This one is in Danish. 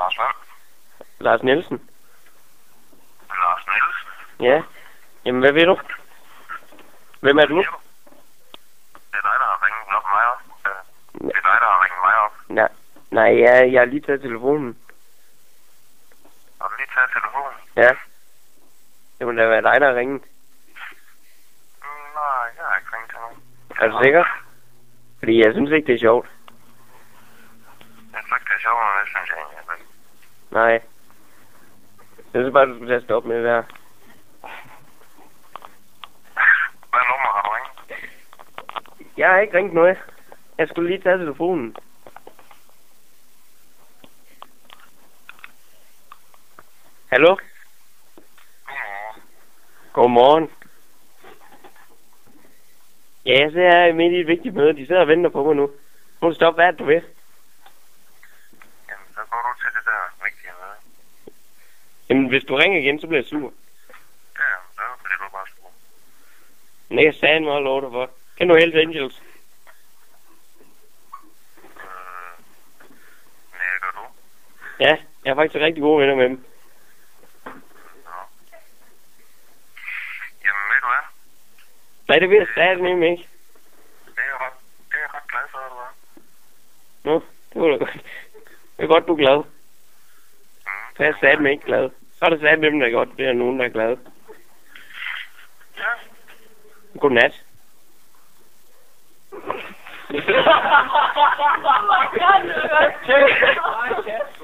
Lars hvem? Lars Nielsen. Lars Nielsen? Ja. Jamen, hvad ved du? Hvem er du? Det er dig, der har ringet op mig op. Det er dig, der har ringet mig op. Nej, jeg har lige taget telefonen. Har du lige taget telefonen? Ja. Det må da være dig, der har ringet. Nej, jeg har ikke ringet til nogen. Er du sikker? Fordi jeg synes ikke, det er sjovt. Jeg synes ikke, det er sjovt, men det synes jeg egentlig ikke. Nej. Jeg synes bare, du skulle tage stoppe med det der. Hvad nummer har du ringet? Jeg har ikke ringet noget. Jeg skulle lige tage telefonen. Hallo? Godmorgen. Godmorgen. Ja, jeg sidder her midt i et vigtigt møde. De sidder og venter på mig nu. Må du stoppe, hvad er det, du vil? Jamen, så går du til det der vigtige møde. Jamen, hvis du ringer igen, så bliver jeg sur. Ja, så bliver du bare sur. Nej, jeg sagde mig og lov dig for. Kan du Hells Angels? Nej, gør du? Ja, jeg er faktisk rigtig gode venner med dem. Jamen, ved du hvad? Nej, det ved jeg stadig nemlig ikke. Det er jeg ret glad for, du er. Nå, det var da godt. Det er godt, du er glad. Så er jeg satme ikke glad. Så er det satme dem, der er godt. Det er nogen, der er glade. Ja. Godnat. Oh my god, det er godt.